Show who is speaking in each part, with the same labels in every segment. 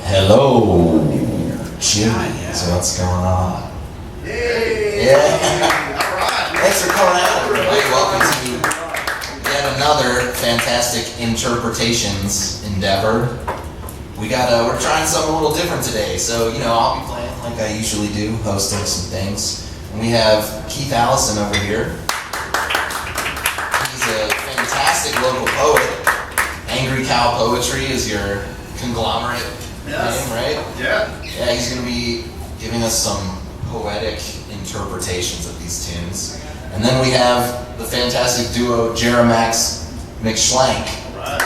Speaker 1: Hello, Jimmy. So what's going on?
Speaker 2: Yay!
Speaker 1: Yeah.
Speaker 2: All right.
Speaker 1: Thanks for coming out, everybody. Welcome to yet another fantastic InterpRotations endeavor. We're trying something a little different today. So, I'll be playing like I usually do, hosting some things. And we have Allison over here. He's a fantastic local poet. Angry Cow Poetry is your conglomerate name, right?
Speaker 2: Yeah.
Speaker 1: Yeah, he's going to be giving us some poetic interpretations of these tunes. And then we have the fantastic duo Jeremax McSchlenk.
Speaker 2: Right.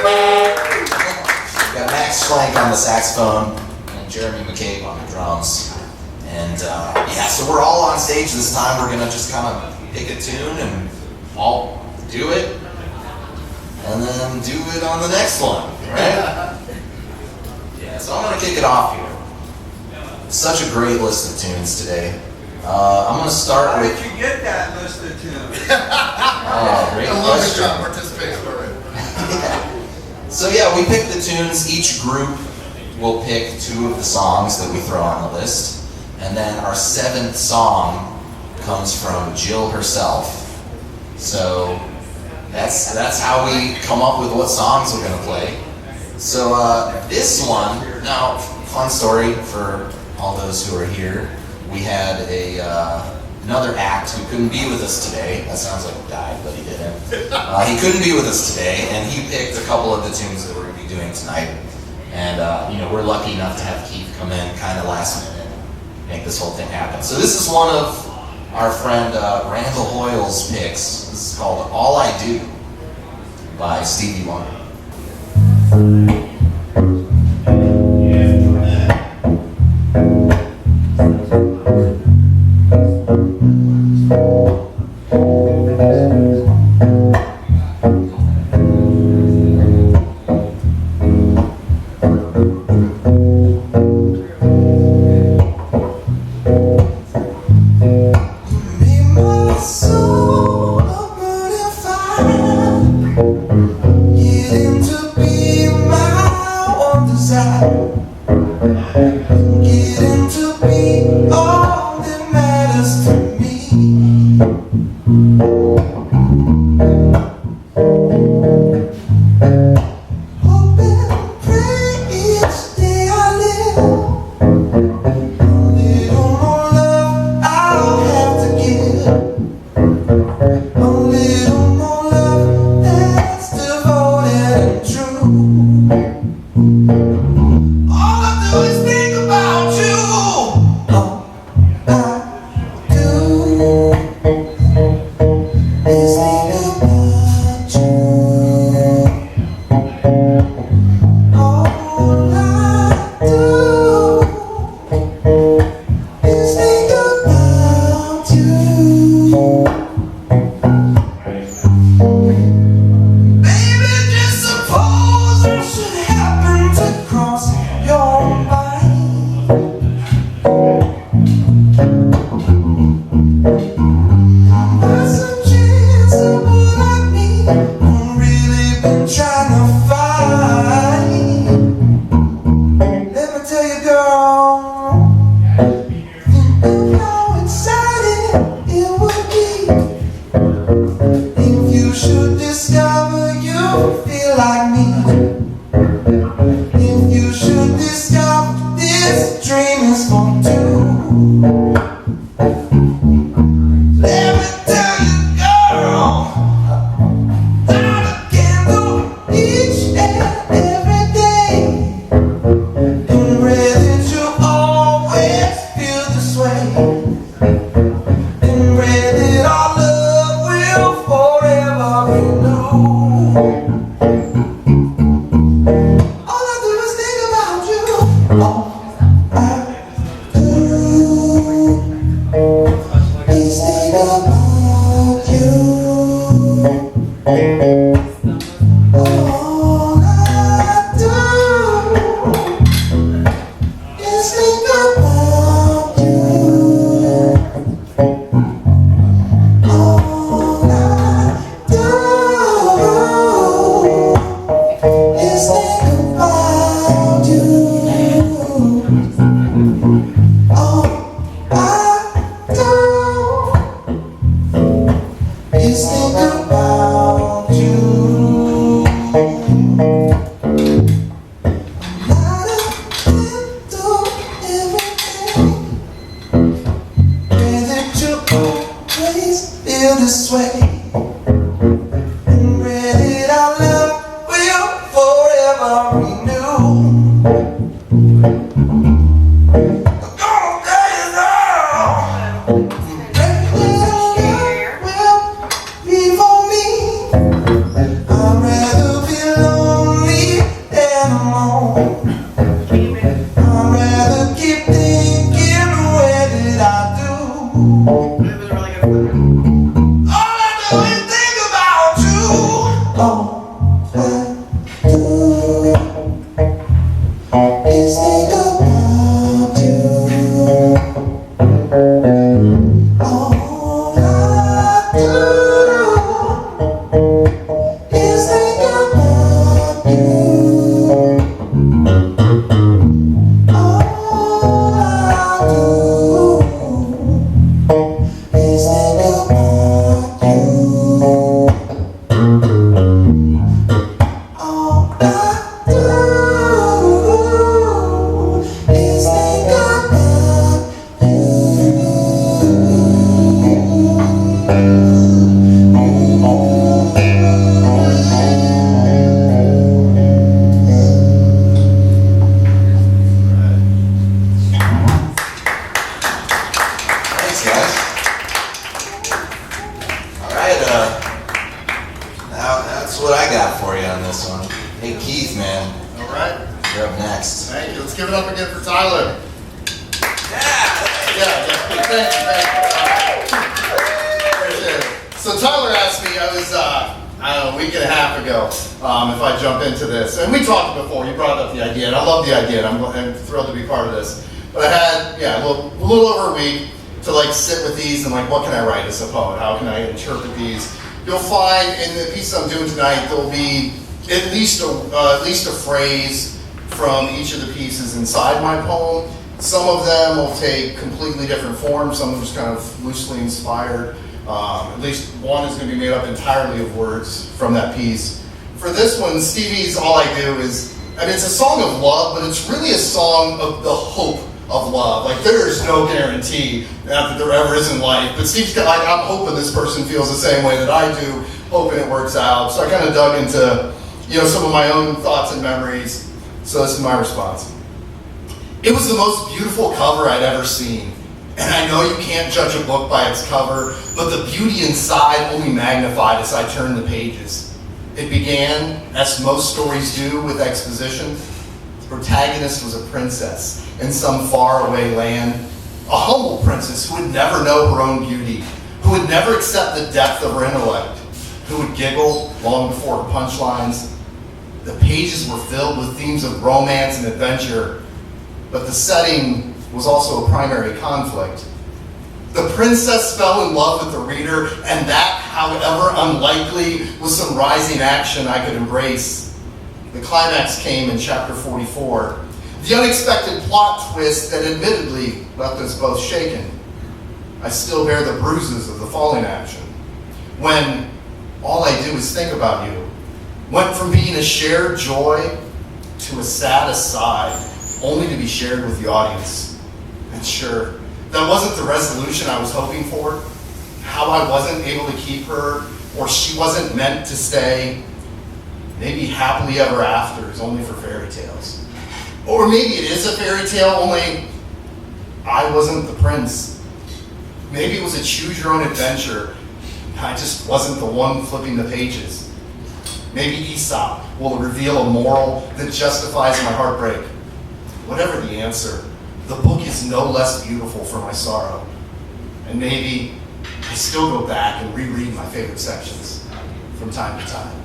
Speaker 1: We got Max Schlenk on the saxophone and Jeremy McCabe on the drums. And so we're all on stage this time. We're going to just kind of pick a tune and all do it. And then do it on the next one, right? Yeah, so I'm going to kick it off here. Such a great list of tunes today. I'm going to start
Speaker 3: How
Speaker 1: with...
Speaker 3: did you get that list of tunes?
Speaker 1: Great
Speaker 2: I love
Speaker 1: question.
Speaker 2: the job participation already.
Speaker 1: So we pick the tunes. Each group will pick two of the songs that we throw on the list. And then our seventh song comes from Jill herself. So that's how we come up with what songs we're going to play. So this one, now, fun story for all those who are here. We had another act who couldn't be with us today. That sounds like he died, but he didn't. He couldn't be with us today, and he picked a couple of the tunes that we're going to be doing tonight. And we're lucky enough to have Keith come in kind of last minute and make this whole thing happen. So this is one of our friend Randall Hoyle's picks. This is called All I Do by Stevie Wonder.
Speaker 4: Is think about you.
Speaker 2: Let's give it up again for Tyler. Yeah. Thank you. So Tyler asked me, I was, I don't know, a week and a half ago, if I jump into this. And we talked before, you brought up the idea, and I love the idea, and I'm thrilled to be part of this. But I had, a little over a week to like sit with these and like, what can I write as a poet? How can I interpret these? You'll find in the piece I'm doing tonight, there'll be at least a phrase from each of the pieces inside my poem. Some of them will take completely different forms, some are just kind of loosely inspired. At least one is going to be made up entirely of words from that piece. For this one, Stevie's all I do is, it's a song of love, but it's really a song of the hope of love. Like, there's no guarantee that there ever is in life, but Steve's got, like, I'm hoping this person feels the same way that I do, hoping it works out. So I kind of dug into, some of my own thoughts and memories. So this is my response. It was the most beautiful cover I'd ever seen. And I know you can't judge a book by its cover, but the beauty inside only magnified as I turned the pages. It began, as most stories do, with exposition. The protagonist was a princess in some faraway land, a humble princess who would never know her own beauty, who would never accept the depth of her intellect, who would giggle long before her punchlines. The pages were filled with themes of romance and adventure, but the setting was also a primary conflict. The princess fell in love with the reader, and that, however unlikely, was some rising action I could embrace. The climax came in chapter 44, the unexpected plot twist that admittedly left us both shaken. I still bear the bruises of the falling action. When all I do is think about you, went from being a shared joy to a sad aside, only to be shared with the audience. And sure, that wasn't the resolution I was hoping for. How I wasn't able to keep her, or she wasn't meant to stay. Maybe happily ever after is only for fairy tales. Or maybe it is a fairy tale, only I wasn't the prince. Maybe it was a choose your own adventure. I just wasn't the one flipping the pages. Maybe Aesop will reveal a moral that justifies my heartbreak. Whatever the answer, the book is no less beautiful for my sorrow. And maybe I still go back and reread my favorite sections from time to time.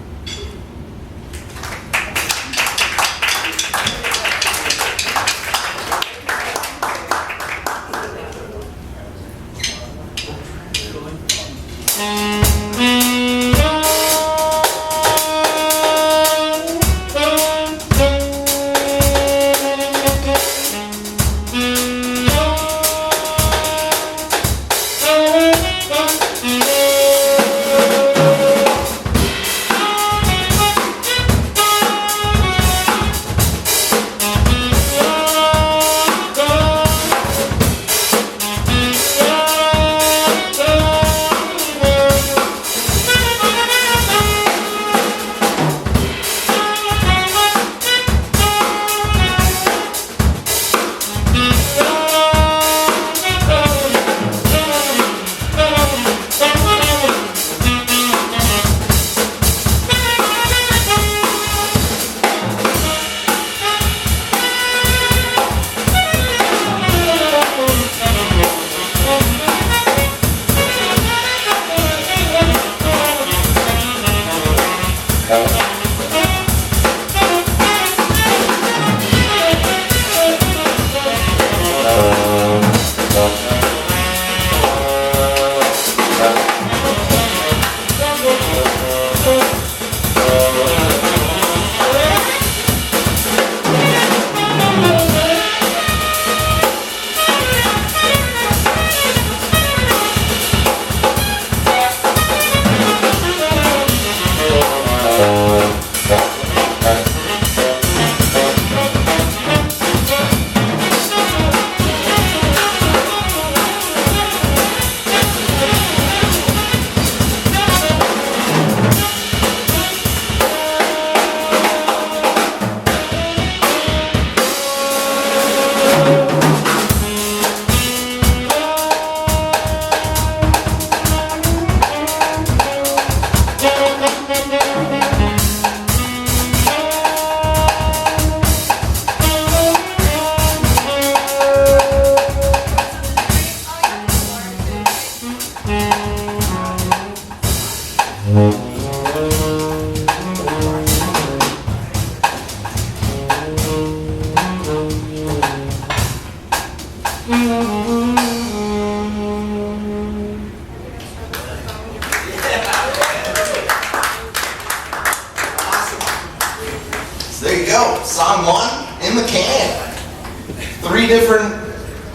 Speaker 1: 3 different,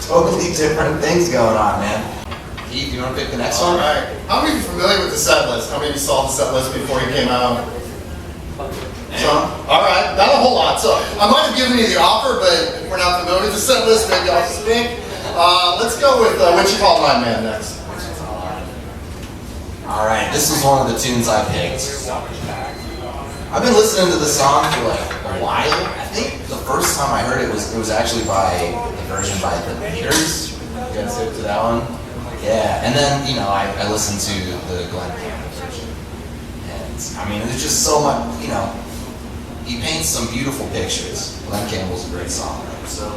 Speaker 1: totally different things going on, man. Keith, you want to pick the next one?
Speaker 2: All right. How many of you familiar with the set list? How many of you saw the set list before you came out? Some? All right, not a whole lot. So I might have given you the offer, but if we're not familiar with the set list, maybe I'll speak. Let's go with Wichita Lineman next.
Speaker 1: All right, this was one of the tunes I picked. I've been listening to the song for like a while. I think the first time I heard it was actually by the version by the Beaters. You guys hip to that one? Yeah, and then I listened to the Glenn Campbell version, and I mean it's just so much. He paints some beautiful pictures. Glenn Campbell's a great songwriter. So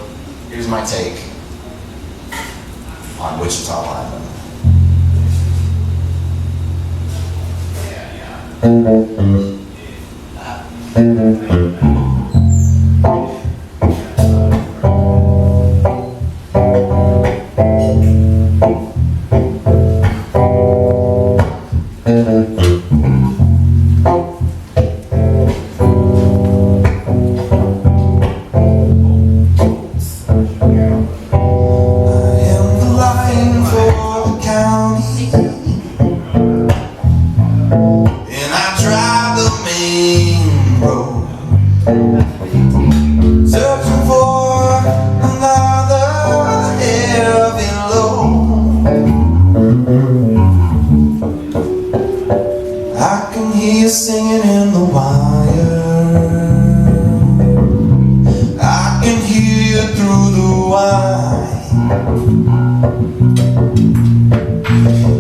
Speaker 1: here's my take on Wichita Lineman.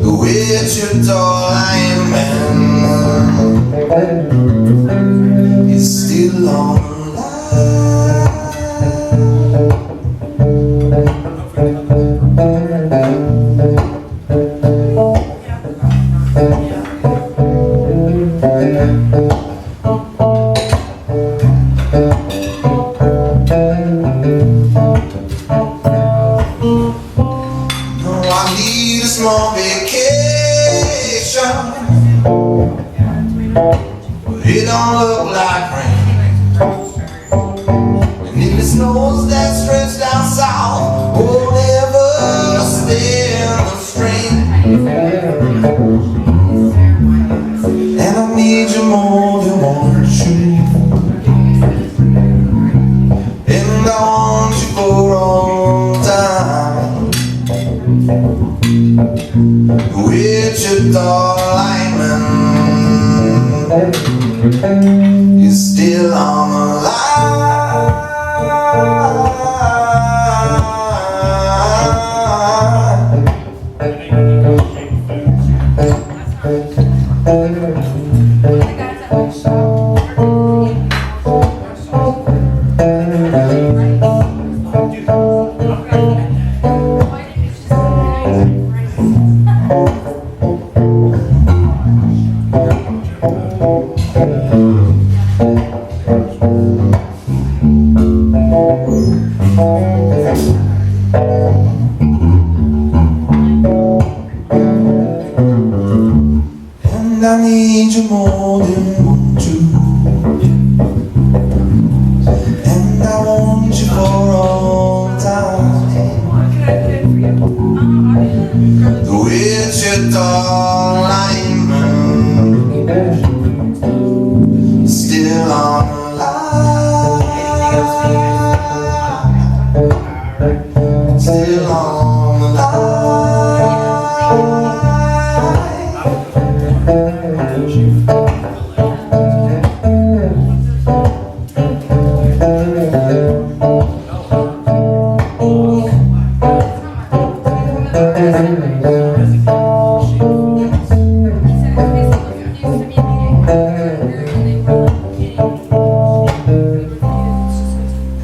Speaker 1: Wichita Lineman is still alive. No, I need a small vacation, but it don't look like rain. And if it snows that stretch down south, we'll never stand the strain. And I need you more than want you, and I want you for all time. Wichita Lineman is still on the line. And I need you more than want you, and I want you for all time. The Wichita Lineman still on the line, still on the line.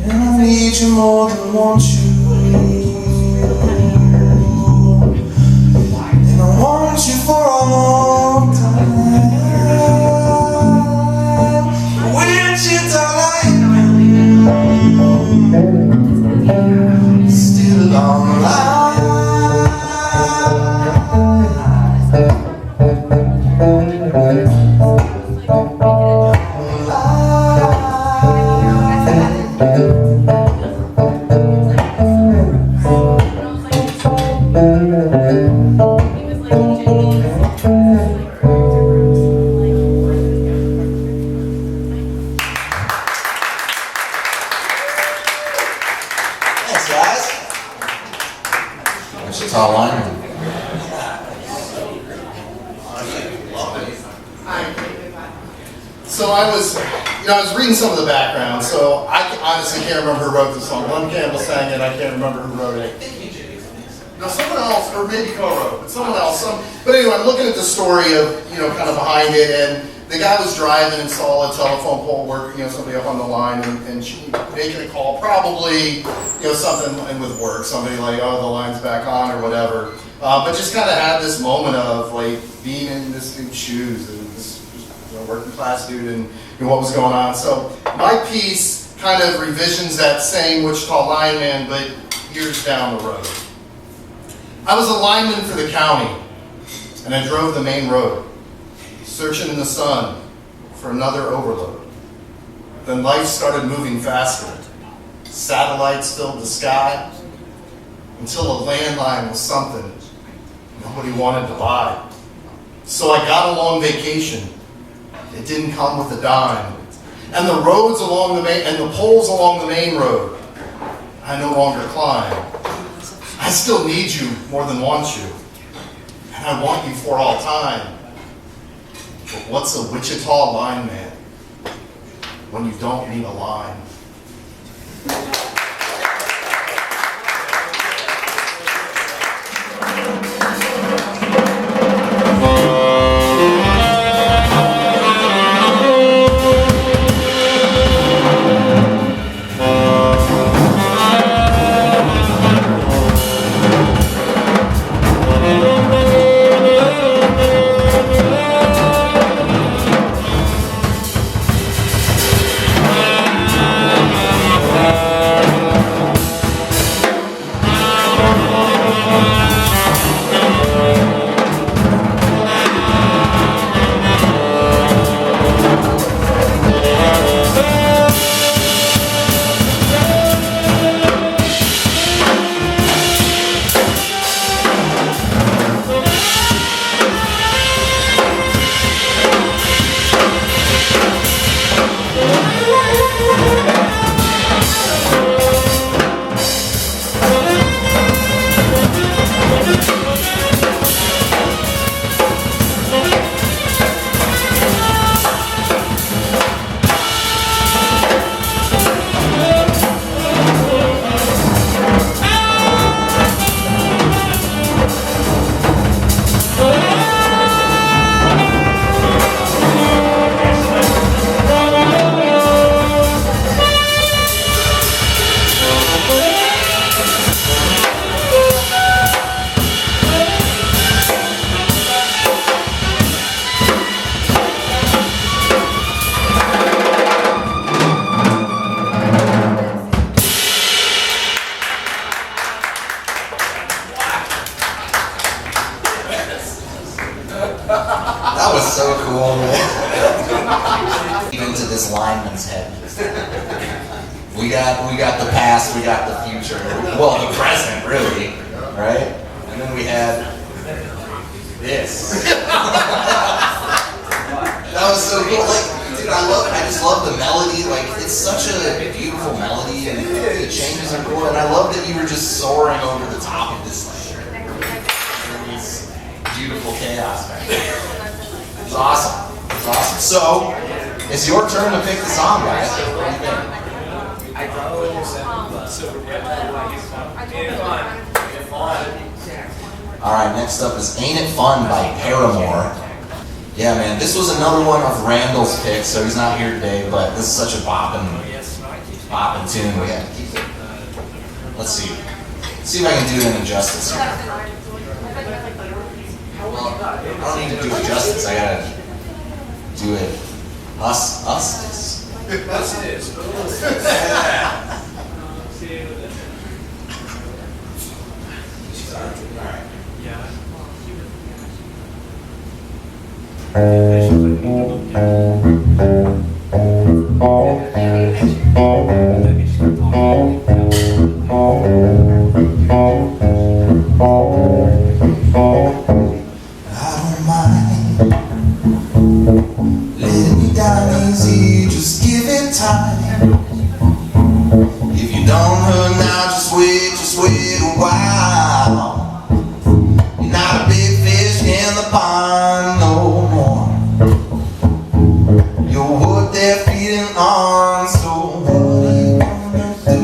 Speaker 1: And I need you more than want you, and I want you for all time. Wichita Lineman still on the line. Thanks, guys. Wichita Lineman.
Speaker 2: So I was reading some of the background, so I honestly can't remember who wrote the song. Glenn Campbell sang it, I can't remember who wrote it. No, someone else, or maybe co-wrote, but someone else. But anyway, I'm looking at the story of, kind of behind it, and the guy was driving and saw a telephone pole work, somebody up on the line, and she making a call, probably, something with work, somebody like, oh, the line's back on, or whatever. But just kind of had this moment of, like, being in this dude's shoes, and this working class dude, and what was going on. So my piece kind of revisions that same Wichita Lineman, but years down the road. I was a lineman for the county, and I drove the main road, searching in the sun for another overload. Then life started moving faster. Satellites filled the sky, until a landline was something nobody wanted to buy. So I got a long vacation. It didn't come with a dime. And the roads along the main, and the poles along the main road, I no longer climb. I still need you more than want you. And I want you for all time. But what's a Wichita lineman when you don't need a line?
Speaker 1: That was so cool, man. Into this lineman's head. We got the past, we got the future. Well, the present, really, right? And then we had this. That was so cool. Like, dude, I just love the melody. Like, it's such a beautiful melody, and the changes are cool. And I love that you were just soaring over the top of this, like, this beautiful chaos back there. It's awesome. It's awesome. So, it's your turn to pick the song, guys. What do you think? Alright, next up is Ain't It Fun by Paramore. Yeah, man, this was another one of Randall's picks, so he's not here today, but this is such a bopping tune. We have to keep it. Let's see. Let's see if I can do it in justice here. Well, I don't need to do it justice, I gotta do it us. Easy, just give it time. If you don't hurt now, just just wait a while. You're not a big fish in the pond no more. You're what they're feeding on. So what are you gonna do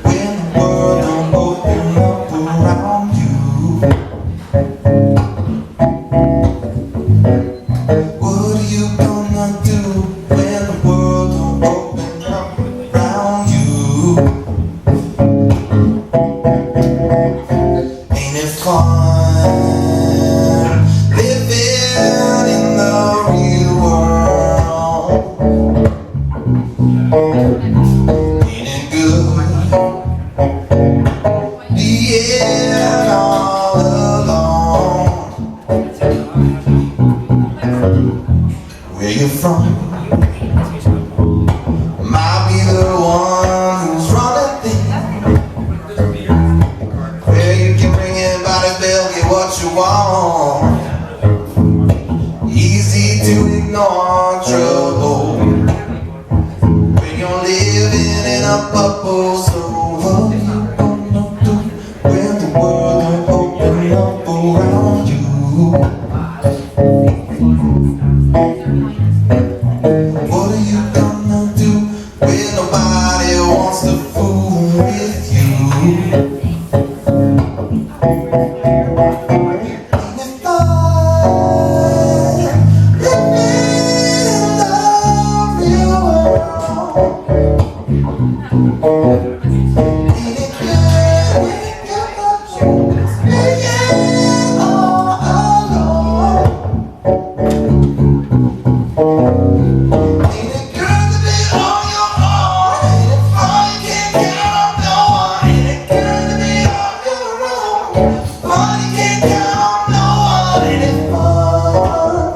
Speaker 1: when the world don't open up around you? What are you gonna do when the world don't open up around you? Ain't it fun living in the real world? Ain't it good being all alone? Where you from? Might be the one who's running things. Where you can bring anybody's bill, get what you want. Easy to ignore trouble when you're living in a bubble. So what are you gonna do when the world don't open up around you? What are you gonna do when nobody wants to fool with you? Ain't it fun living in the real world? Ain't it good being all alone? Ain't it good to be on your own? Ain't it fun you can't count on no one? Ain't it good to be on your own? Fun you can't count on no one. Ain't it fun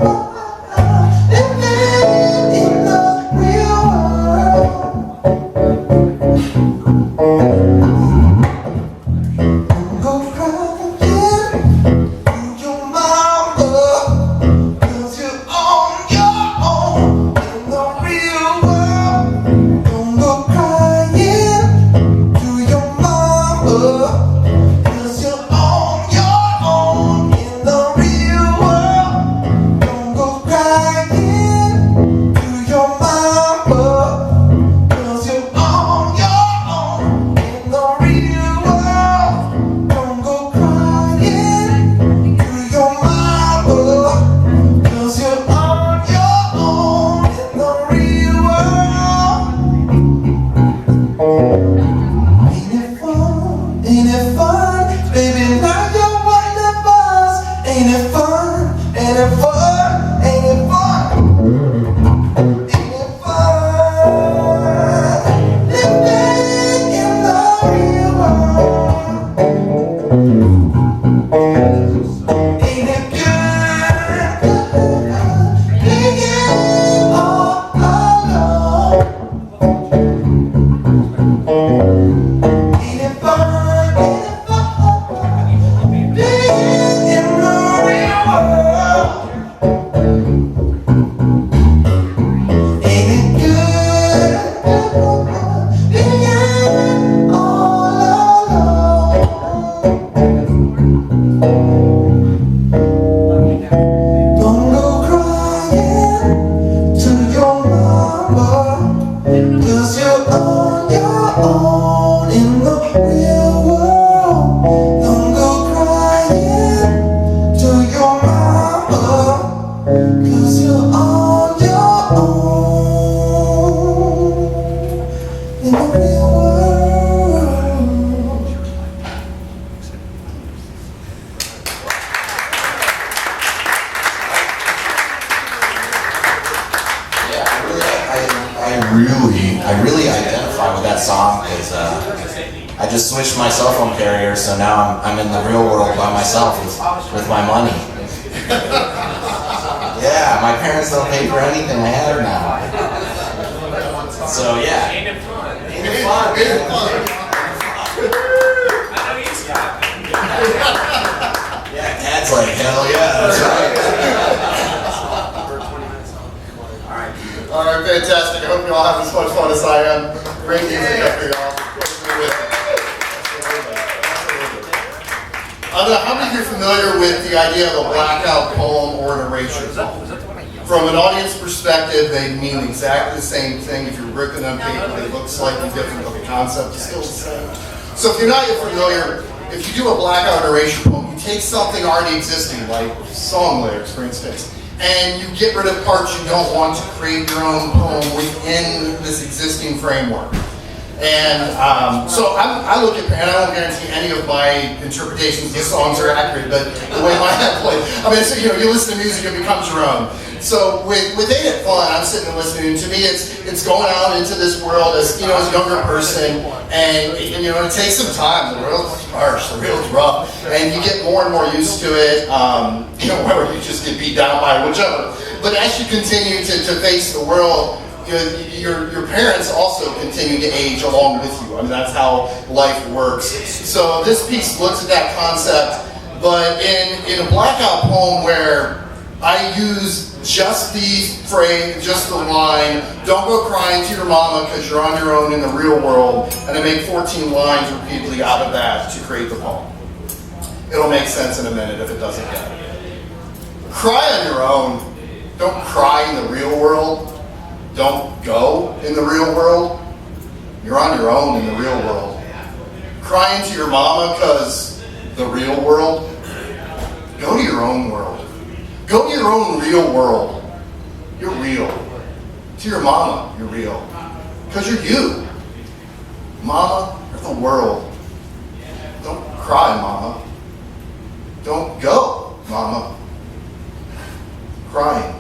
Speaker 1: living in the real world? Don't go crying to your mama, 'cause you're on your own in the real world. Don't go crying to your mama, 'cause you're on your own in the real world. Don't go crying to your mama, 'cause you're on your own in the real world. Don't go crying to your mama, 'cause you're on your own in the real world. Ain't it fun? Ain't it fun? Baby, now you're one of us. Ain't it fun? Ain't it fun? Ain't it fun? Ain't it fun living in the real world? Ain't it good being all alone? Ain't it fun? Ain't it fun being in the real world? Ain't it good being all alone? Don't go crying to your mama, 'cause you're on your own in the real world. Don't go crying to your mama, 'cause you're on your own in the real world. Yeah, I really identify with that song because I just switched my cell phone carrier, so now I'm in the real world by myself with my money. Yeah, my parents don't pay for anything I have now. So yeah. Ain't it fun? Ain't it fun? Ain't it fun? I know he's happy. Yeah, Dad's like, hell yeah, that's right.
Speaker 2: All right, fantastic. I hope you all have as much fun as I am. Great music up for y'all. I don't know how many of you are familiar with the idea of a blackout poem or an erasure poem. From an audience perspective, they mean exactly the same thing. If you're ripping on paper, they look slightly different, but the concept is still the same. So if you're not yet familiar, if you do a blackout or erasure poem, you take something already existing, like song lyrics, for instance, and you get rid of parts you don't want to create your own poem within this existing framework. And so I look at, and I don't guarantee any of my interpretations of the songs are accurate, but the way my head plays, I mean, so, you listen to music, it becomes your own. So with Ain't It Fun, I'm sitting and listening, and to me it's going out into this world as, as a younger person, and it takes some time. The world's harsh, the world's rough, and you get more and more used to it, where you just get beat down by whichever. But as you continue to face the world, your parents also continue to age along with you. I mean, that's how life works. So this piece looks at that concept, but in a blackout poem where I use just the phrase, just the line, don't go crying to your mama because you're on your own in the real world, and I make 14 lines repeatedly out of that to create the poem. It'll make sense in a minute if it doesn't yet. Cry on your own. Don't cry in the real world. Don't go in the real world. You're on your own in the real world. Crying to your mama because the real world. Go to your own world. Go to your own real world. You're real. To your mama, you're real. Because you're you. Mama, or the world. Don't cry, mama. Don't go, mama. Crying.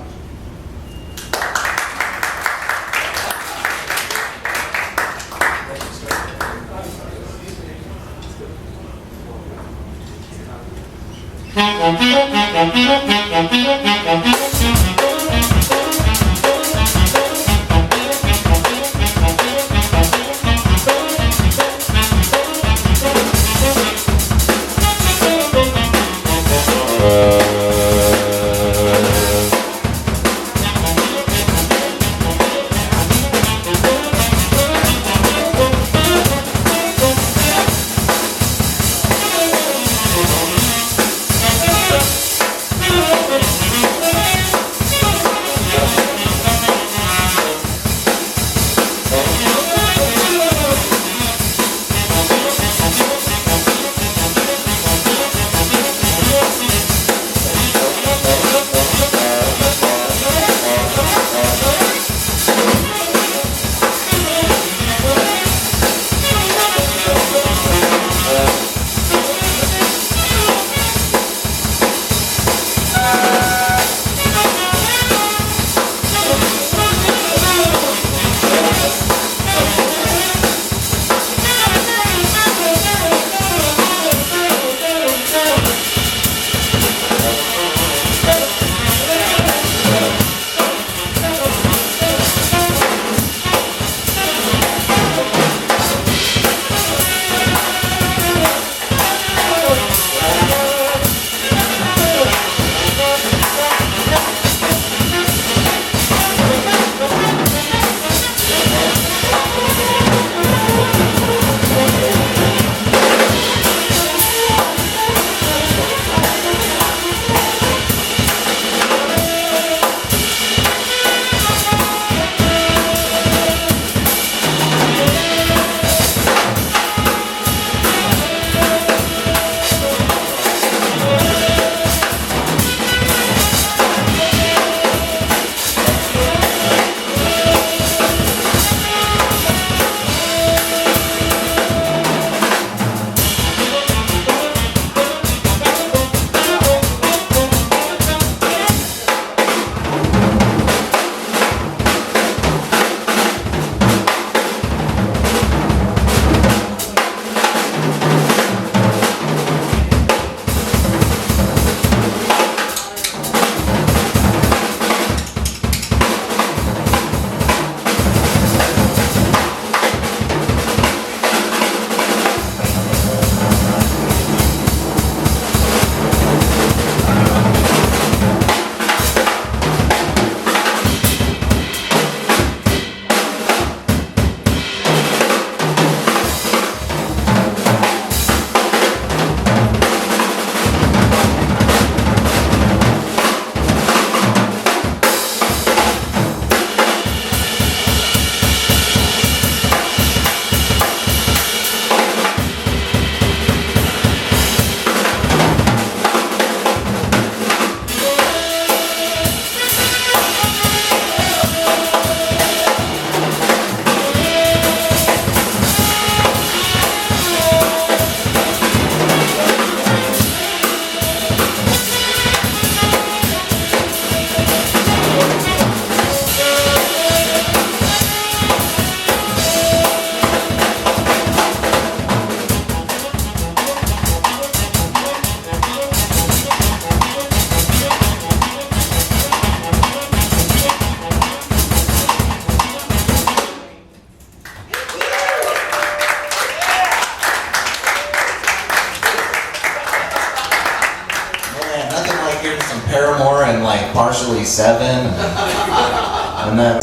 Speaker 1: Paramore and like partially Seven, and then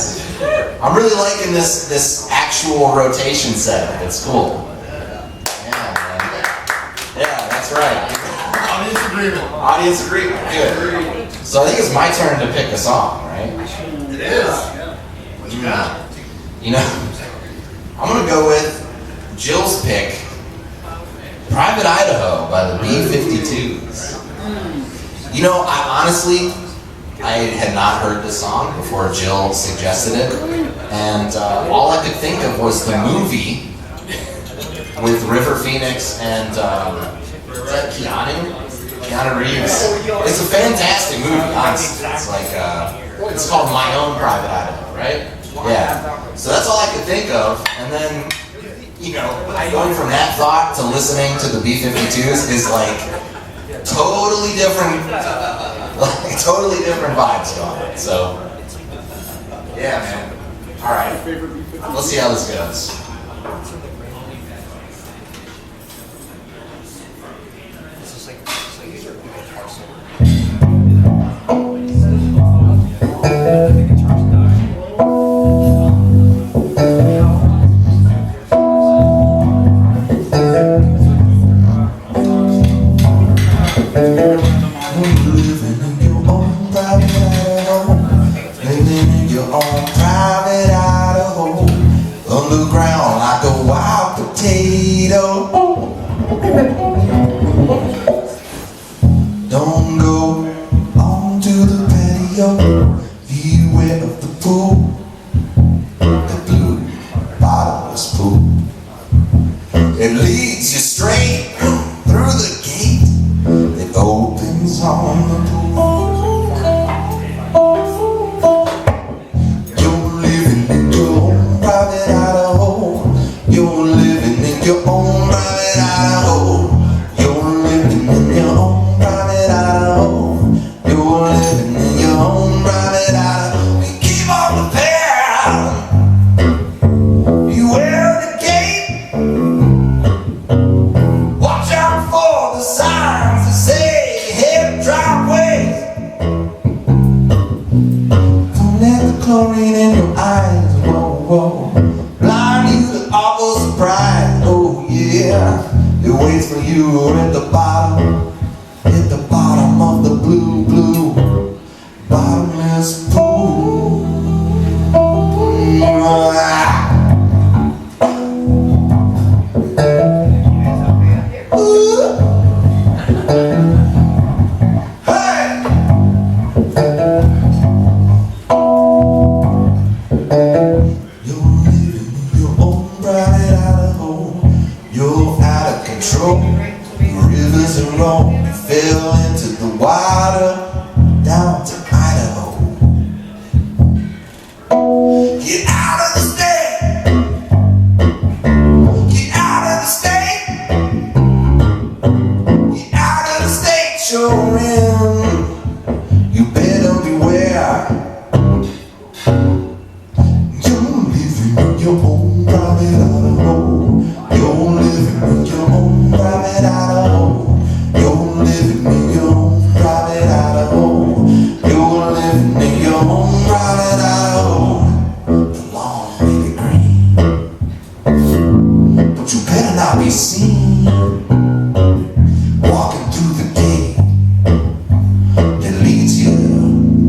Speaker 1: I'm really liking this actual rotation setup. It's cool. Yeah, man. Yeah, that's right.
Speaker 2: Audience agreement.
Speaker 1: Audience agreement. Good. So I think it's my turn to pick a song, right?
Speaker 2: It is. What you got?
Speaker 1: You know, I'm gonna go with Jill's pick, Private Idaho by the B-52s. You know, I had not heard this song before Jill suggested it, and all I could think of was the movie with River Phoenix and is that Keanu Reeves. It's a fantastic movie, honestly. It's like it's called My Own Private Idaho, right? Yeah. So that's all I could think of, and then going from that thought to listening to the B-52s is like totally different vibes going on. So yeah, man. All right, let's see how this goes. Underground like a wild potato. Don't go onto the patio. Beware of the pool, the blue bottomless pool. It leads you straight through the gate. It opens on the pool. You're living in your own private Idaho. You're living in your own private Idaho. You're living in your own private Idaho. You're living in your own private Idaho. You keep on the path. Beware the gate. Watch out for the signs that say head driveways. Don't let the chlorine in your eyes, whoa, whoa, blind you to awful surprise. Oh yeah, it waits for you at the bottom of the blue, blue, bottomless pool. Ooh. Hey! You're living in your own private Idaho. You're out of control. The rivers are wrong. You fell into the water down to Idaho. Get out of the state. Get out of the state. Get out of the state you're in. You better beware. Your own private Idaho. You're living in your own private Idaho. You're living in your own private Idaho. You're living in your own private Idaho. The lawn may be green, but you better not be seen walking through the gate that leads you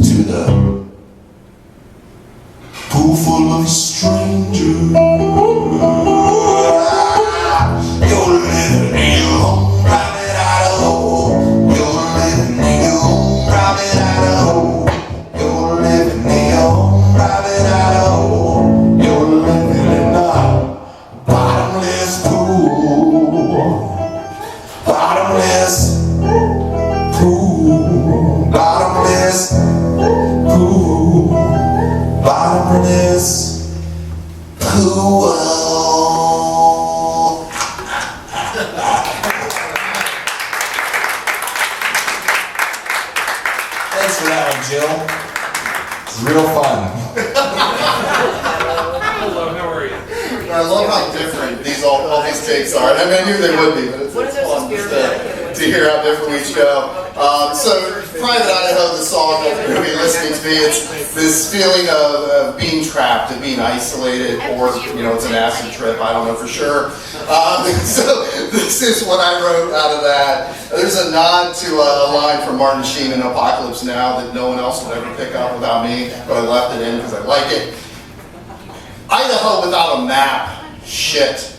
Speaker 1: to the pool full of strangers. You're living in your own private Idaho. You're living in your own private Idaho. You're living in your own private Idaho. You're living in the bottomless pool. Bottomless pool. Bottomless pool. Bottomless pool. Thanks for that one, Jill. It's real fun.
Speaker 4: Hello, how are you?
Speaker 2: I love how different all these takes are. I mean, I knew they would be, but it's
Speaker 5: What are those
Speaker 2: fun
Speaker 5: beer
Speaker 2: to hear how different we each go. So, Private Idaho, the song that you're going to be listening to me, it's this feeling of being trapped, of being isolated, or, it's an acid trip, I don't know for sure. So, this is what I wrote out of that. There's a nod to a line from Martin Sheen in Apocalypse Now that no one else would ever pick up without me, but I left it in because I like it. Idaho without a map. Shit.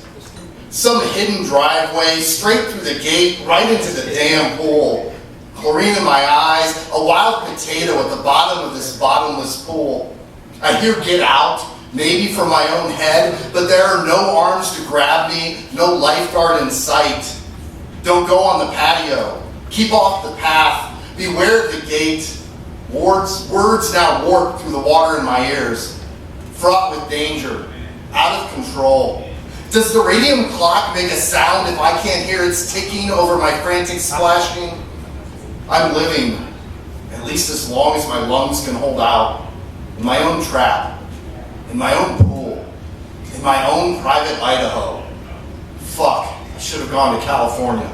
Speaker 2: Some hidden driveway, straight through the gate, right into the damn pool. Chlorine in my eyes, a wild potato at the bottom of this bottomless pool. I hear get out, maybe from my own head, but there are no arms to grab me, no lifeguard in sight. Don't go on the patio. Keep off the path. Beware of the gate. Words now warp through the water in my ears. Fraught with danger. Out of control. Does the radium clock make a sound if I can't hear its ticking over my frantic splashing? I'm living, at least as long as my lungs can hold out, in my own trap, in my own pool, in my own private Idaho. Fuck, I should have gone to California.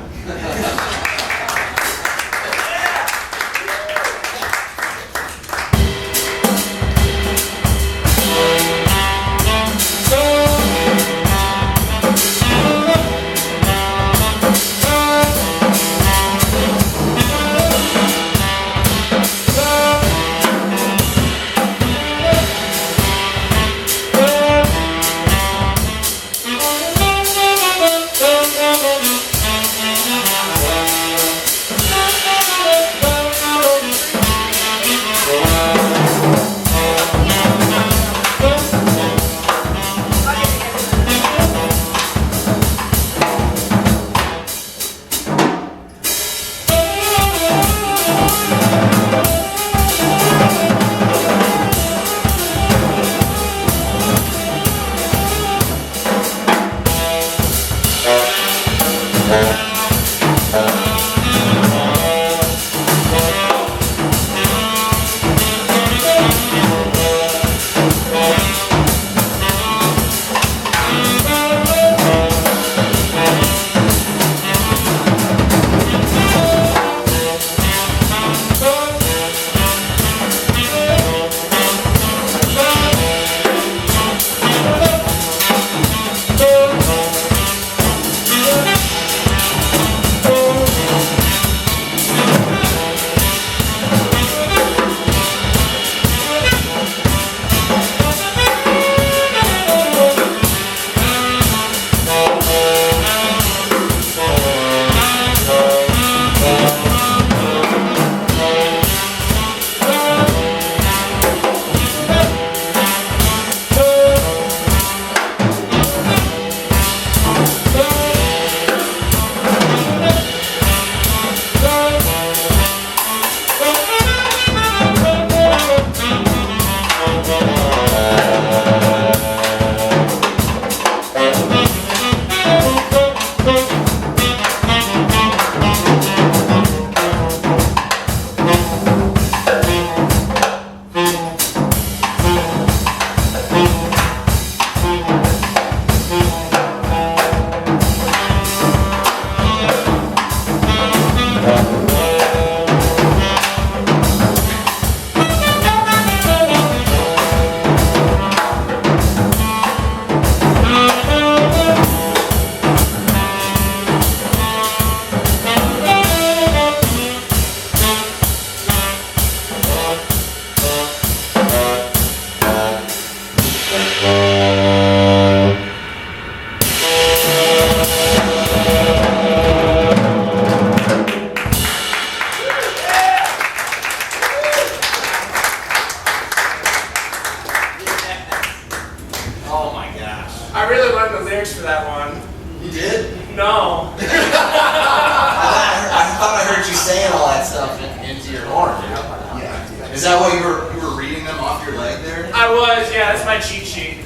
Speaker 1: Is that what you were reading them off your leg there?
Speaker 4: I was, yeah, that's my cheat sheet.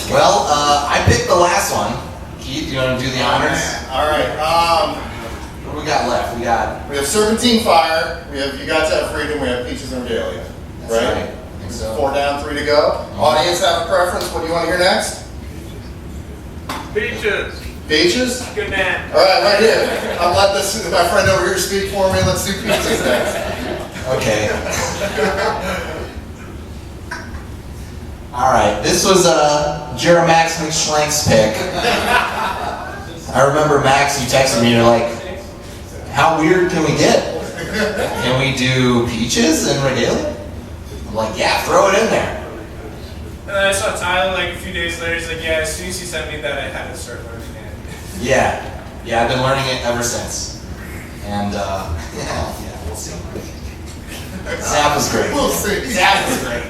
Speaker 1: Well, I picked the last one. Keith, you want to do the honors?
Speaker 2: All right.
Speaker 1: What do we got left? We
Speaker 2: have Serpentine Fire. We have You Got to Have Freedom. We have Peaches and Regalia.
Speaker 1: That's right. I think so.
Speaker 2: 4 down, 3 to go. Audience have a preference. What do you want to hear next?
Speaker 4: Peaches.
Speaker 2: Peaches?
Speaker 4: Good man.
Speaker 2: All right, right here. I'll let my friend over here speak for me. Let's do peaches next.
Speaker 1: Okay. All right, this was Jeremax McSchlenk's pick. I remember, Max, you texted me, you're like, how weird can we get? Can we do peaches and Regalia? I'm like, yeah, throw it in there.
Speaker 4: And then I saw Tyler like a few days later. He's like, yeah, as soon as he sent me that, I had to start learning it.
Speaker 1: Yeah, I've been learning it ever since. And, yeah, we'll see. Zap was great.
Speaker 2: We'll see.
Speaker 1: Zap was great.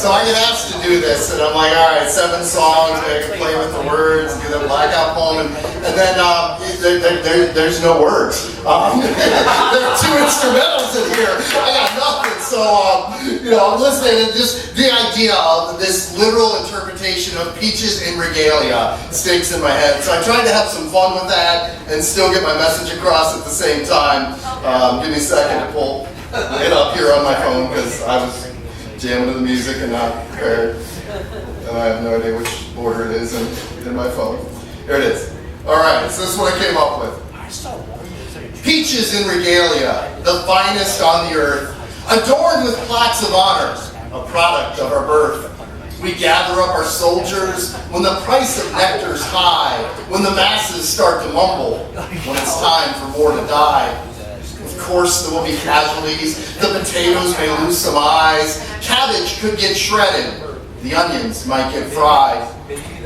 Speaker 2: So I get asked to do this, and I'm like, all right, 7 songs, I can play with the words, do the blackout poem, and then there's no words. There are 2 instrumentals in here. I got nothing. So, I'm listening, and just the idea of this literal interpretation of peaches and regalia sticks in my head. So I tried to have some fun with that and still get my message across at the same time. Give me a second to pull it up here on my phone because I was jamming to the music and not prepared. And I have no idea which order it is in my phone. Here it is. All right, so this is what I came up with. Peaches in Regalia, the finest on the earth, adorned with plaques of honor, a product of our birth. We gather up our soldiers when the price of nectar's high, when the masses start to mumble, when it's time for more to die. Of course, there will be casualties. The potatoes may lose some eyes. Cabbage could get shredded. The onions might get fried.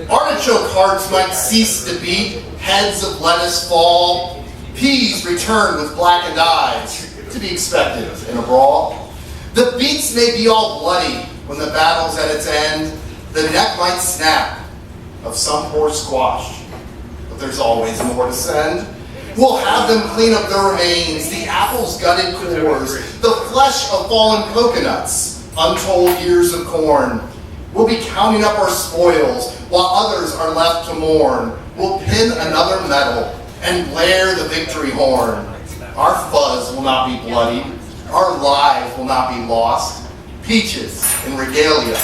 Speaker 2: Artichoke hearts might cease to beat. Heads of lettuce fall. Peas return with blackened eyes, to be expected in a brawl. The beets may be all bloody when the battle's at its end. The neck might snap of some poor squash, but there's always more to send. We'll have them clean up the remains, the apple's gutted cores, the flesh of fallen coconuts, untold ears of corn. We'll be counting up our spoils while others are left to mourn. We'll pin another medal and blare the victory horn. Our fuzz will not be bloody. Our lives will not be lost. Peaches in Regalia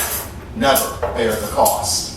Speaker 2: never bear the cost.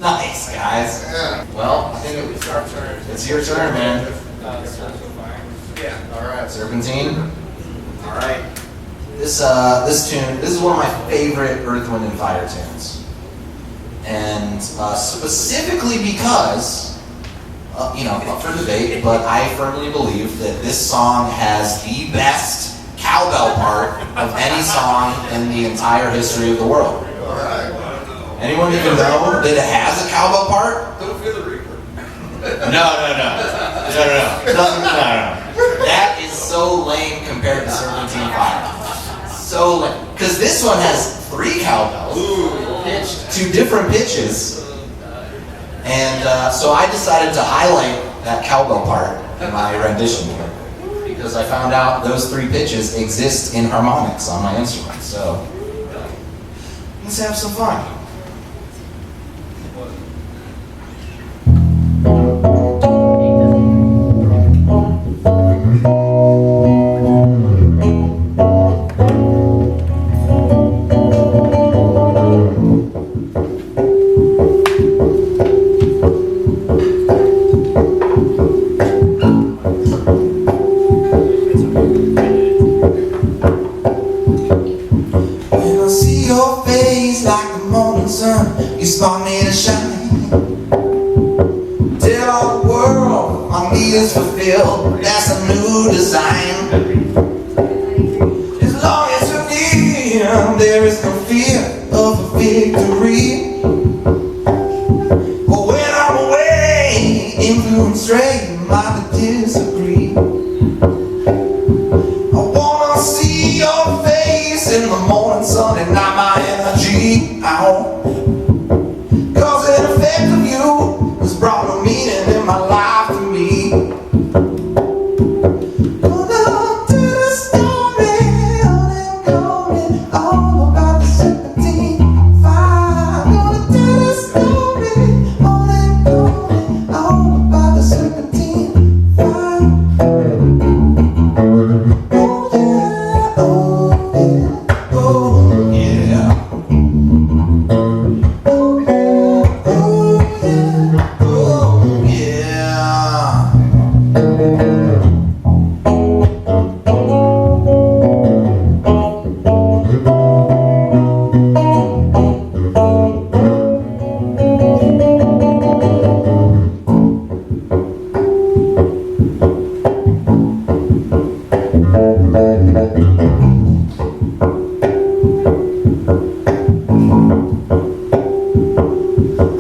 Speaker 1: Nice, guys. Well, I think
Speaker 4: It's our turn.
Speaker 1: it's your turn, man.
Speaker 4: Serpentine Fire. Yeah.
Speaker 2: All right.
Speaker 1: Serpentine. All right. This tune, this is one of my favorite Earth, Wind, and Fire tunes, and specifically because up for debate, but I firmly believe that this song has the best cowbell part of any song in the entire history of the world. Anyone even know that it has a cowbell part?
Speaker 3: Don't fear the reaper.
Speaker 1: No. That is so lame compared to Serpentine Fire. So lame. Because this one has 3 cowbells, pitched to different pitches. And so I decided to highlight that cowbell part in my rendition here. Because I found out those 3 pitches exist in harmonics on my instrument. So let's have some fun. You spawned me to shine. Tell all the world my need is fulfilled. That's a new design. As long as you're near, there is no fear of a victory. But when I'm away, influence stray, might disagree. I wanna see your face in the morning sun and not my energy out. Brought no meaning in my life to me. Gonna do the story on and going all about the Serpentine Fire. Gonna do the story on and going all about the Serpentine Fire. Oh yeah, oh yeah,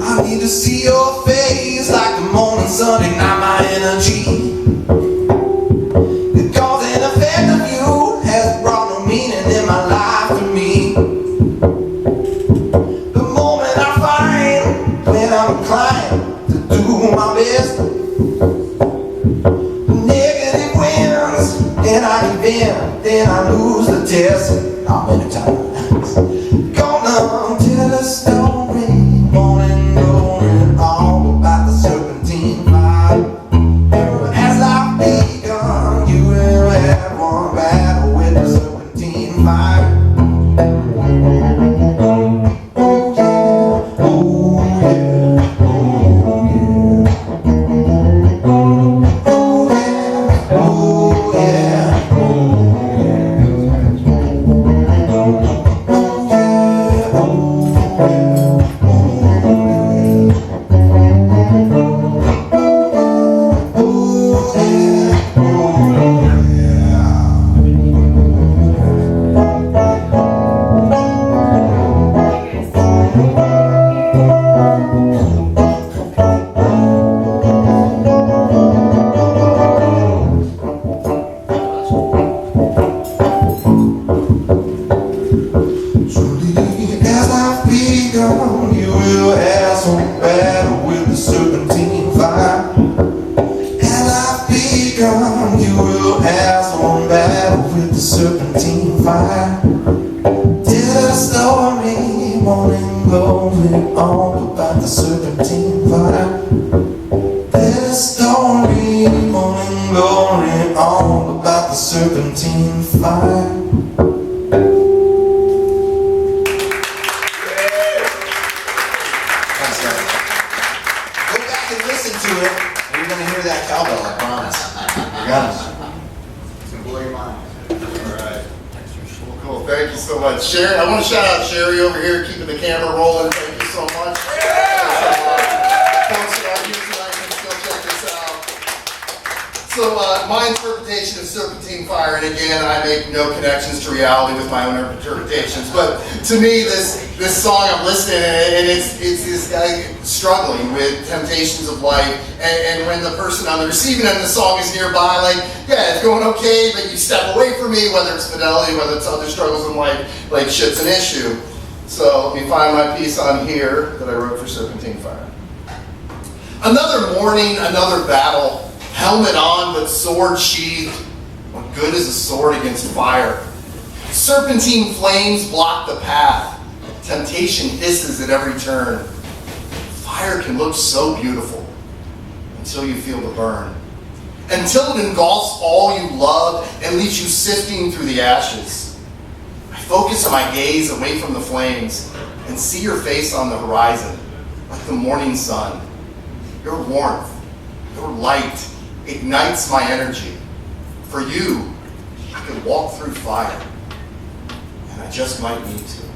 Speaker 1: I need to see your face like the morning sun, ignite my energy. The cause and effect of you has brought no meaning in my life to me. The moment I find when I'm inclined to do my best, the negative wins and I give in, then I lose the test. Not many times. Gonna tell a story, morning going all about the Serpentine Fire. As I've begun, you will have one battle with the Serpentine Fire. Oh yeah, oh yeah, oh yeah. Oh yeah, oh yeah, oh you will have some battle with the Serpentine Fire. As I've begun, you will have some battle with the Serpentine Fire. Tell a story, morning glory, all about the Serpentine Fire. Tell a story, morning glory, all about the Serpentine Fire. That cowbell, I promise. I promise. It's gonna blow your mind.
Speaker 2: Alright. Cool. Thank you so much. Sherry, I want to shout out Sherry over here, keeping the camera rolling. Thank you so much. Folks, our YouTube, can still check this out. So my interpretation of Serpentine Fire, and again, I make no connections to reality with my own interpretations, but to me, this song, I'm listening, and it's this guy struggling with temptations of life, and when the person on the receiving end of the song is nearby, like, yeah, it's going okay, but you step away from me, whether it's fidelity, whether it's other struggles in life, like shit's an issue. So let me find my piece on here that I wrote for Serpentine Fire. Another morning, another battle. Helmet on, but sword sheathed. What good is a sword against fire? Serpentine flames block the path. Temptation hisses at every turn. Fire can look so beautiful until you feel the burn. Until it engulfs all you love and leaves you sifting through the ashes. I focus my gaze away from the flames and see your face on the horizon, like the morning sun. Your warmth, your light, ignites my energy. For you, I could walk through fire, and I just might need to.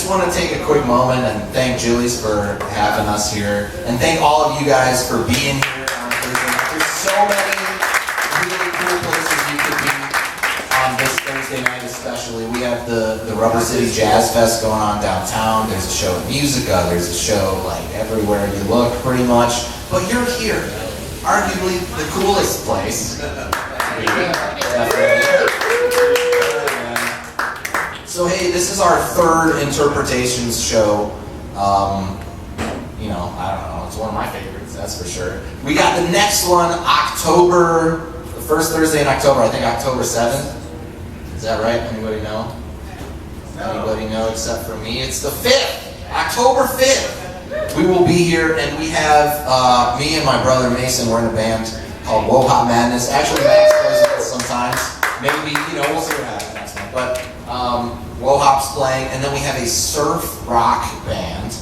Speaker 1: want to take a quick moment and thank Julie's for having us here, and thank all of you guys for being here on Thursday. There's so many really cool places you could be on this Thursday night especially. We have the Rubber City Jazz Fest going on downtown. There's a show at Musica. There's a show like everywhere you look pretty much. But you're here, arguably the coolest place. So hey, this is our third InterpRotations show. I don't know, it's one of my favorites, that's for sure. We got the next one, the first Thursday in October, I think October 7th. Is that right? Anybody know? Anybody know except for me? It's the 5th, October 5th. We will be here, and we have me and my brother Mason, we're in a band called Whoa Hot Madness. Actually, Max plays with us sometimes. Maybe, we'll see what happens next month. But Whoa Hop's playing, and then we have a surf rock band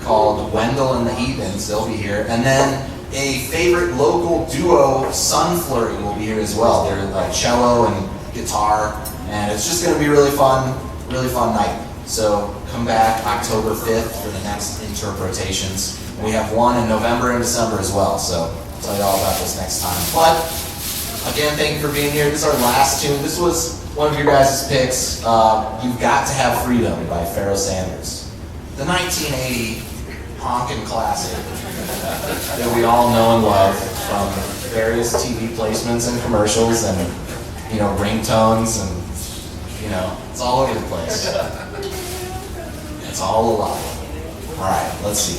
Speaker 1: called Wendell and the Heathens. They'll be here. And then a favorite local duo, Sunflurry, will be here as well. They're cello and guitar, and it's just going to be really fun night. So come back October 5th for the next InterpRotations. We have one in November and December as well, so I'll tell you all about this next time. But again, thank you for being here. This is our last tune. This was one of your guys' picks, You've Got to Have Freedom by Pharoah Sanders. The 1980 honkin' classic that we all know and love from various TV placements and commercials and, ringtones and, it's all over the place. It's all alive. All right, let's see.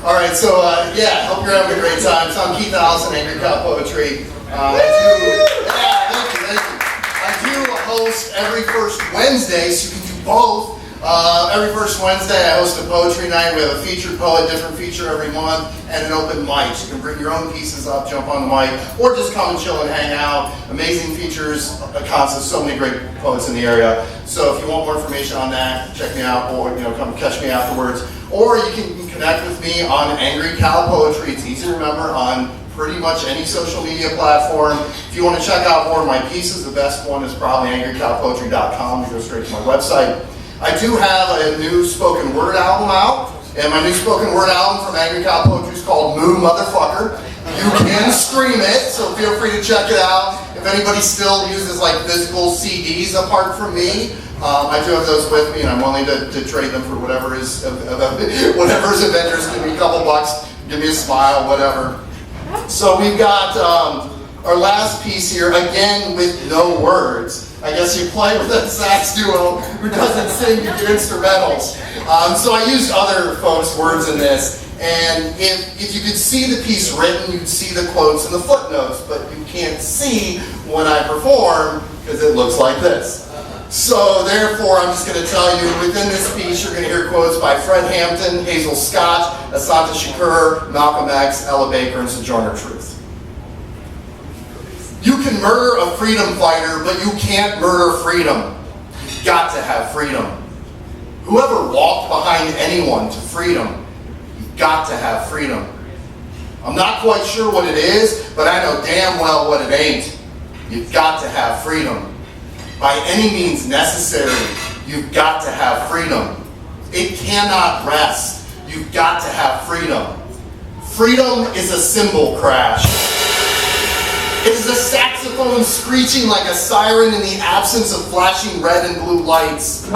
Speaker 2: Alright, so yeah, hope you're having a great time. So I'm Keith Allison, Angry Cow Poetry. Thank you. I do host every first Wednesday, so you can do both. Every first Wednesday I host a poetry night. We have a featured poet, different feature every month, and an open mic. You can bring your own pieces up, jump on the mic, or just come and chill and hang out. Amazing features, concerts, so many great poets in the area. So if you want more information on that, check me out, or come catch me afterwards. Or you can connect with me on Angry Cow Poetry. It's easy to remember on pretty much any social media platform. If you want to check out more of my pieces, the best one is probably angrycowpoetry.com. You go straight to my website. I do have a new spoken word album out, and my new spoken word album from Angry Cow Poetry is called Moo Motherfucker. You can stream it, so feel free to check it out. If anybody still uses like physical CDs apart from me, I do have those with me, and I'm willing to trade them for whatever's Avengers. Give me a couple bucks, give me a smile, whatever. So we've got our last piece here, again with no words. I guess you play with a sax duo who doesn't sing, you do instrumentals. So I used other folks' words in this, and if you could see the piece written, you'd see the quotes and the footnotes, but you can't see when I perform because it looks like this. So therefore, I'm just going to tell you, within this piece, you're going to hear quotes by Fred Hampton, Hazel Scott, Asante Shakur, Malcolm X, Ella Baker, and Sojourner Truth. You can murder a freedom fighter, but you can't murder freedom. You've got to have freedom. Whoever walked behind anyone to freedom, you've got to have freedom. I'm not quite sure what it is, but I know damn well what it ain't. You've got to have freedom. By any means necessary, you've got to have freedom. It cannot rest. You've got to have freedom. Freedom is a cymbal crash. It is a saxophone screeching like a siren in the absence of flashing red and blue lights.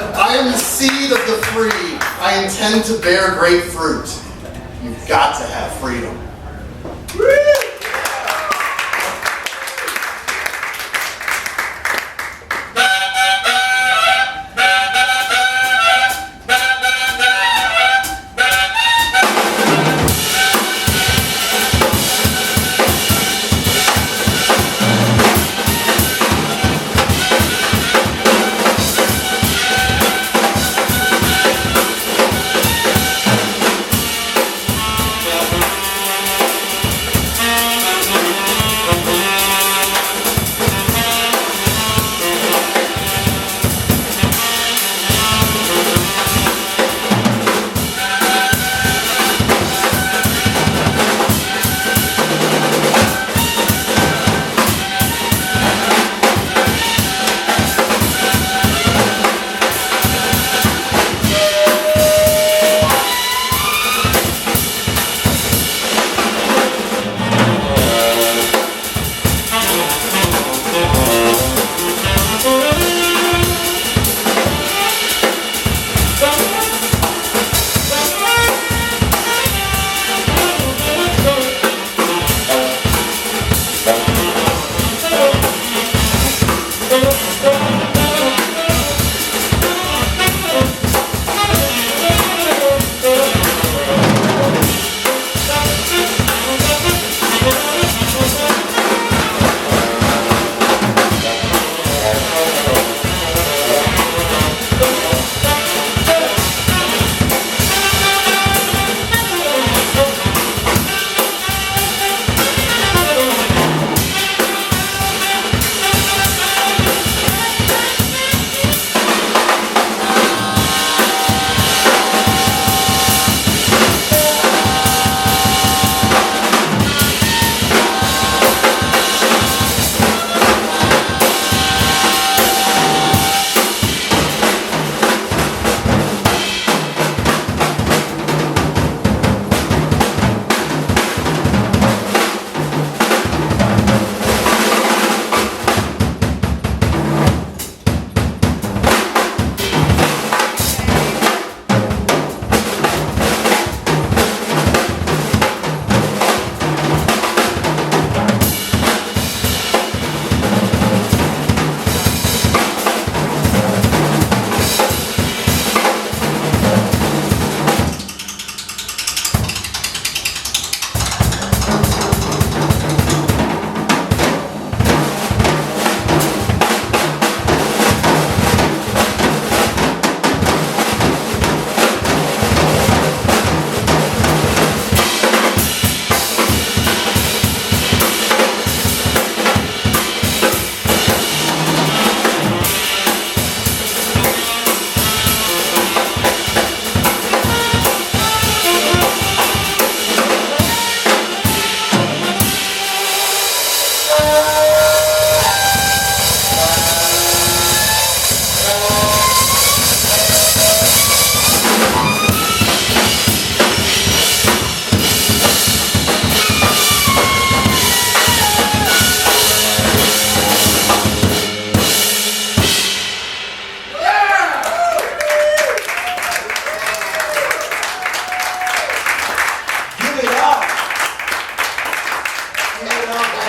Speaker 2: I am the seed of the free. I intend to bear great fruit. You've got to have freedom.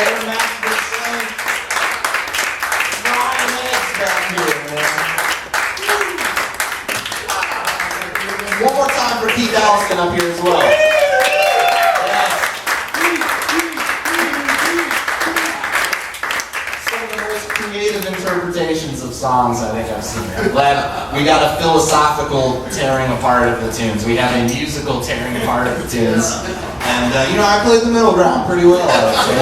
Speaker 1: Jeremax McSchlenk. Flying legs back here, man. One more time for Keith Allison up here as well. Yes. Some of the most creative interpretations of songs I think I've seen. I'm glad we got a philosophical tearing apart of the tunes. We have a musical tearing apart of the tunes. And, I played the middle ground pretty well, I would say.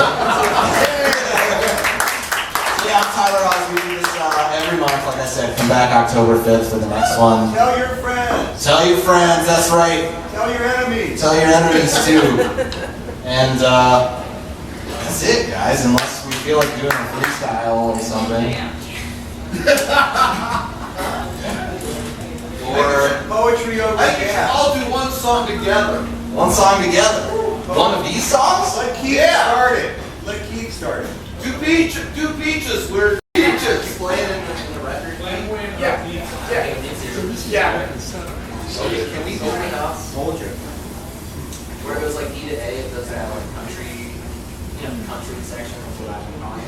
Speaker 1: Yeah, I'm Tyler Hawes. We do this every month, like I said. Come back October 5th for the next one.
Speaker 3: Tell your friends.
Speaker 1: Tell your friends, that's right.
Speaker 3: Tell your enemies.
Speaker 1: Tell your enemies, too. And that's it, guys, unless we feel like doing a freestyle or something. Or
Speaker 3: Poetry over
Speaker 5: I think
Speaker 3: gas.
Speaker 5: all do one song together.
Speaker 1: one song together. One of these songs?
Speaker 3: Let Keith start it. Let Keith start it.
Speaker 5: Do peaches. We're peaches.
Speaker 1: Play it in the record.
Speaker 4: Yeah.
Speaker 1: Okay, can we open up where it goes like E to A, it does that like country, country section, that's what I've been calling.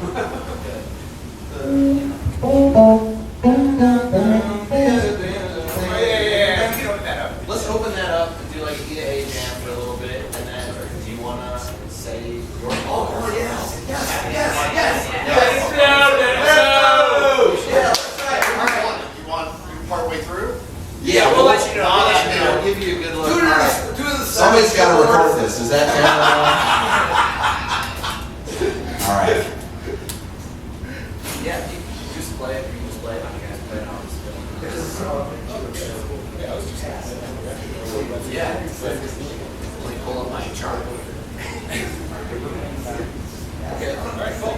Speaker 1: Let's open that up and do like an E to A jam for a little bit, and then do you want to say your yes.
Speaker 2: You want partway through?
Speaker 1: Yeah, we'll let you know. I'll give you a good look. Somebody's got to record this. Is that all right. Yeah, you just play it. You just play it. You guys play it. I'll just yeah. Let me pull up my chart. Okay. All right. Cool.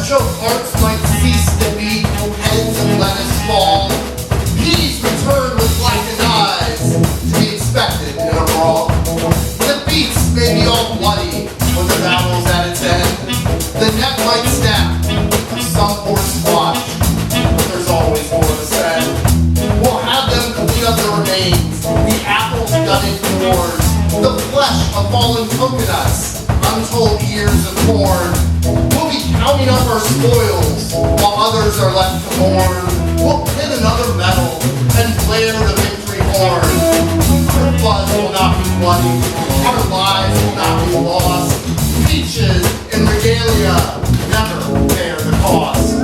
Speaker 2: choke hearts might cease to beat, heads and lettuce fall. Peas return with blackened eyes, to be expected in a brawl. The beats may be all bloody when the battle's at its end. The neck might snap, some poor squash, but there's always more to send. We'll have them clean up the remains, the apples gutted corn, the flesh of fallen coconuts, untold ears of corn. We'll be counting up our spoils, while others are left to mourn. We'll pin another medal, and blare the victory horn. Our blood will not be bloody, our lives will not be lost. Peaches and Regalia never bear the cost.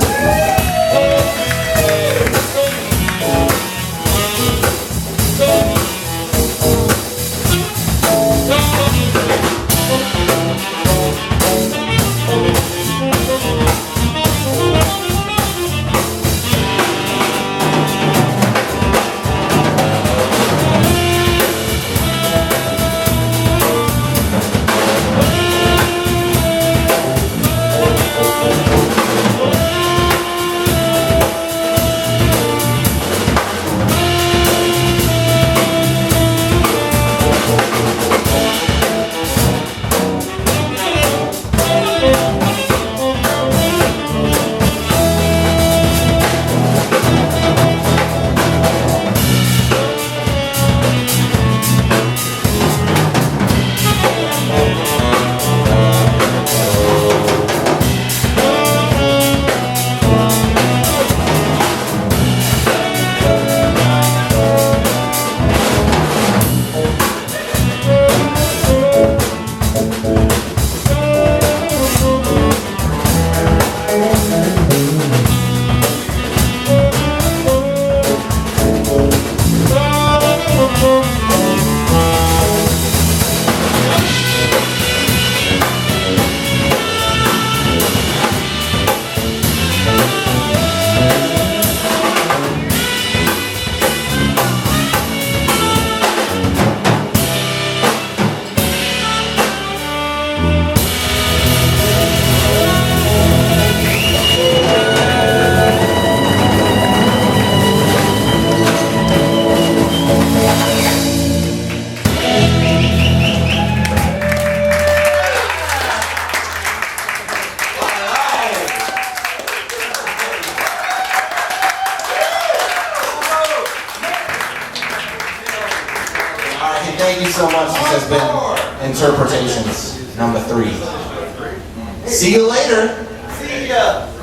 Speaker 1: Thank you so much. This has been InterpRotations number 3. See you later.
Speaker 5: See ya.